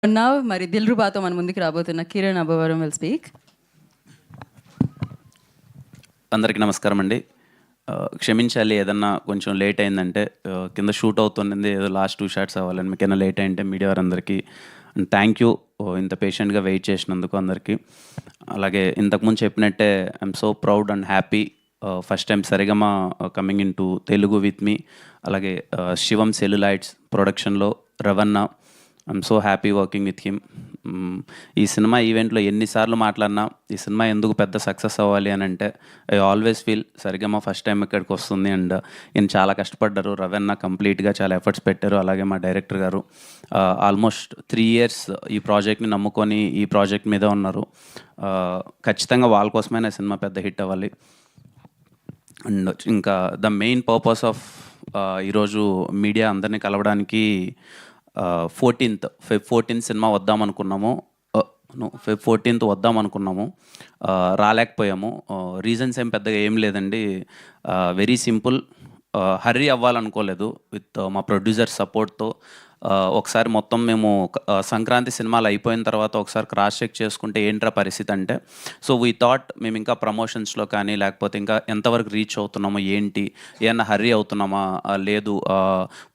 Now, మరి దిల్రుబాతో మన ముందుకు రాబోతున్న కిరణ్ అబ్బవరం విల్ స్పీక్. అందరికీ నమస్కారం అండి. క్షమించాలి ఏదన్నా కొంచెం లేట్ అయిందంటే, కింద షూట్ అవుతుంది, ఏదో లాస్ట్ 2 షాట్స్ అవ్వాలని. మీకైనా లేట్ అయింటే మీడియా వారందరికీ థ్యాంక్ యూ, ఇంత పేషెంట్గా వెయిట్ చేసినందుకు అందరికీ. అలాగే ఇంతకుముందు చెప్పినట్టే I'm so proud and happy, first time Saregama coming into Telugu with me. అలాగే శివం సెల్యులైట్స్ ప్రొడక్షన్లో రవణ, I'm so happy working with him. ఈ సినిమా ఈవెంట్లో ఎన్నిసార్లు మాట్లాడినా ఈ సినిమా ఎందుకు పెద్ద సక్సెస్ అవ్వాలి అని అంటే, I always feel Sarigama first time ఇక్కడికి వస్తుంది అండ్ ఈయన చాలా కష్టపడ్డారు. రవణ కంప్లీట్గా చాలా ఎఫర్ట్స్ పెట్టారు. అలాగే మా డైరెక్టర్ గారు ఆల్మోస్ట్ 3 years ఈ ప్రాజెక్ట్ని నమ్ముకొని ఈ ప్రాజెక్ట్ మీద ఉన్నారు. ఖచ్చితంగా వాళ్ళ కోసమైనా సినిమా పెద్ద హిట్ అవ్వాలి. అండ్ ఇంకా ద మెయిన్ పర్పస్ ఆఫ్ ఈరోజు మీడియా అందరినీ కలవడానికి, Feb 14th సినిమా వద్దామనుకున్నాము. Feb 14th వద్దామనుకున్నాము, రాలేకపోయాము. రీజన్స్ పెద్దగా ఏం లేదండి, వెరీ సింపుల్. హర్రీ అవ్వాలనుకోలేదు. విత్ మా ప్రొడ్యూసర్ సపోర్ట్తో ఒకసారి మొత్తం మేము సంక్రాంతి సినిమాలు అయిపోయిన తర్వాత ఒకసారి క్రాస్ చెక్ చేసుకుంటే ఏంట్రా పరిస్థితి అంటే, సో వీ థాట్ మేము ఇంకా ప్రమోషన్స్లో కానీ లేకపోతే ఇంకా ఎంతవరకు రీచ్ అవుతున్నామో ఏంటి, ఏమన్నా హర్రీ అవుతున్నామా, లేదు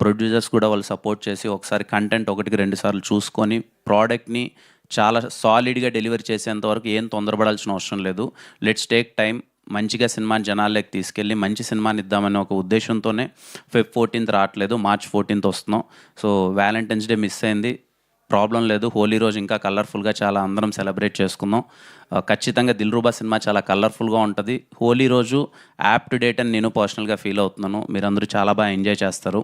ప్రొడ్యూసర్స్ కూడా వాళ్ళు సపోర్ట్ చేసి ఒకసారి కంటెంట్ 1-2 సార్లు చూసుకొని ప్రోడక్ట్ని చాలా సాలిడ్గా డెలివరీ చేసేంతవరకు ఏం తొందరపడాల్సిన అవసరం లేదు. లెట్స్ టేక్ టైం, మంచిగా సినిమాని జనాల్లోకి తీసుకెళ్ళి మంచి సినిమాని ఇద్దామనే ఒక ఉద్దేశంతోనే Feb 14th రావట్లేదు, March 14th వస్తున్నాం. సో వ్యాలంటైన్స్ డే మిస్ అయింది, ప్రాబ్లం లేదు. హోలీ రోజు ఇంకా కలర్ఫుల్గా చాలా అందరం సెలబ్రేట్ చేసుకుందాం. ఖచ్చితంగా దిల్రుబా సినిమా చాలా కలర్ఫుల్గా ఉంటుంది. హోలీ రోజు యాప్ టు డేట్ అని నేను పర్సనల్గా ఫీల్ అవుతున్నాను. మీరందరూ చాలా బాగా ఎంజాయ్ చేస్తారు.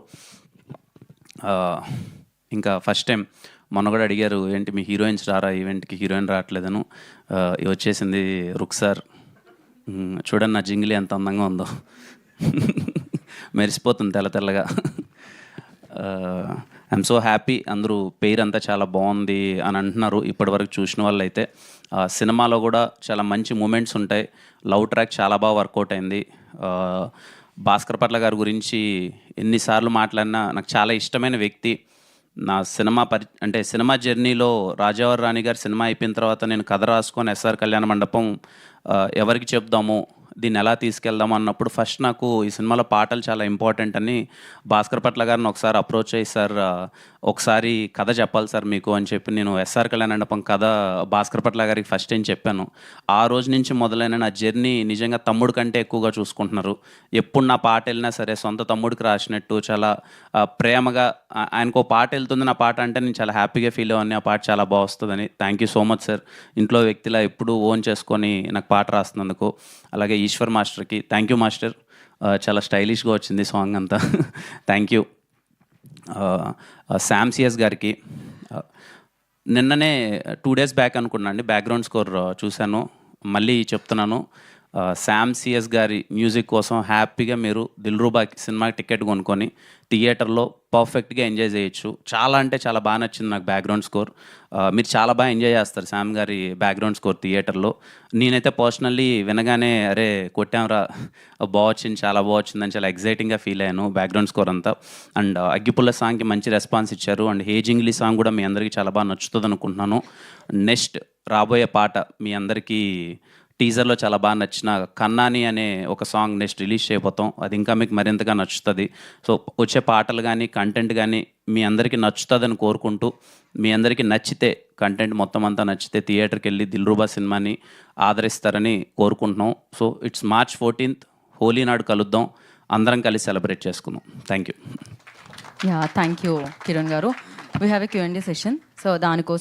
ఇంకా ఫస్ట్ టైం మొన్న కూడా అడిగారు, ఏంటి మీ హీరోయిన్స్ రారా ఈవెంట్కి, హీరోయిన్ రావట్లేదను. వచ్చేసింది రుక్సార్. చూడండి నా జింగిలి ఎంత అందంగా ఉందో, మెరిసిపోతుంది తెల్ల తెల్లగా. I'm so happy. అందరూ పేరు అంతా చాలా బాగుంది అని అంటున్నారు ఇప్పటివరకు చూసిన వాళ్ళు అయితే. సినిమాలో కూడా చాలా మంచి మూమెంట్స్ ఉంటాయి. లవ్ ట్రాక్ చాలా బాగా వర్కౌట్ అయింది. భాస్కర్ పట్ల గారి గురించి ఎన్నిసార్లు మాట్లాడినా నాకు చాలా ఇష్టమైన వ్యక్తి. నా సినిమా జర్నీలో రాజావారి రాణి గారి సినిమా అయిపోయిన తర్వాత నేను కథ రాసుకొని ఎస్ఆర్ కళ్యాణ మండపం ఎవరికి చెప్దాము, దీన్ని ఎలా తీసుకెళ్దాము అన్నప్పుడు ఫస్ట్ నాకు ఈ సినిమాలో పాటలు చాలా ఇంపార్టెంట్ అని భాస్కర్ పట్ల గారిని ఒకసారి అప్రోచ్ అయ్యి, సార్ ఒకసారి కథ చెప్పాలి సార్ మీకు అని చెప్పి నేను ఎస్ఆర్ కళ్యాణ మండపం కథ భాస్కర్ పట్ల గారికి ఫస్ట్ టైం చెప్పాను. ఆ రోజు నుంచి మొదలైన నా జర్నీ నిజంగా తమ్ముడు కంటే ఎక్కువగా చూసుకుంటున్నారు. ఎప్పుడు నా పాట వెళ్ళినా సరే సొంత తమ్ముడికి రాసినట్టు చాలా ప్రేమగా, ఆయనకు పాట వెళ్తుంది నా పాట అంటే నేను చాలా హ్యాపీగా ఫీల్ అవ్వని, ఆ పాట చాలా బాగా వస్తుందని. Thank you so much sir, ఇంట్లో వ్యక్తిలా ఎప్పుడు ఓన్ చేసుకొని నాకు పాట రాస్తున్నందుకు. అలాగే ఈశ్వర్ మాస్టర్కి థ్యాంక్ యూ మాస్టర్, చాలా స్టైలిష్గా వచ్చింది సాంగ్ అంతా. Thank you. శామ్ సిఎస్ గారికి నిన్ననే 2 days బ్యాక్ అనుకున్నాను అండి, బ్యాక్గ్రౌండ్ స్కోర్ చూశాను, మళ్ళీ చెప్తున్నాను. శామ్ సిఎస్ గారి మ్యూజిక్ కోసం హ్యాపీగా మీరు దిల్రుబా సినిమాకి టికెట్ కొనుక్కొని థియేటర్లో పర్ఫెక్ట్గా ఎంజాయ్ చేయొచ్చు. చాలా అంటే చాలా బాగా నచ్చింది నాకు బ్యాక్గ్రౌండ్ స్కోర్. మీరు చాలా బాగా ఎంజాయ్ చేస్తారు శామ్ గారి బ్యాక్గ్రౌండ్ స్కోర్ థియేటర్లో. నేనైతే పర్సనల్లీ వినగానే అరే కొట్టాంరా, బాగా వచ్చింది, చాలా బాగా వచ్చిందని చాలా ఎగ్జైటింగ్గా ఫీల్ అయ్యాను బ్యాక్గ్రౌండ్ స్కోర్ అంతా. అండ్ అగ్గిపుల్ల సాంగ్కి మంచి రెస్పాన్స్ ఇచ్చారు. అండ్ హేజింగ్లీ సాంగ్ కూడా మీ అందరికీ చాలా బాగా నచ్చుతుంది అనుకుంటున్నాను. నెక్స్ట్ రాబోయే పాట మీ అందరికీ టీజర్లో చాలా బాగా నచ్చిన కన్నాని అనే ఒక సాంగ్ నెక్స్ట్ రిలీజ్ చేయబోతాం. అది ఇంకా మీకు మరింతగా నచ్చుతుంది. సో వచ్చే పాటలు కానీ కంటెంట్ కానీ మీ అందరికీ నచ్చుతుందని కోరుకుంటూ, మీ అందరికీ నచ్చితే కంటెంట్ మొత్తం అంతా నచ్చితే థియేటర్కి వెళ్ళి దిల్రుబా సినిమాని ఆదరిస్తారని కోరుకుంటున్నాం. So it's March 14th, Holi నాడు కలుద్దాం, అందరం కలిసి సెలబ్రేట్ చేసుకుందాం. Thank you. Thank you Kiran గారు. We have a Q&A session. So దానికోసం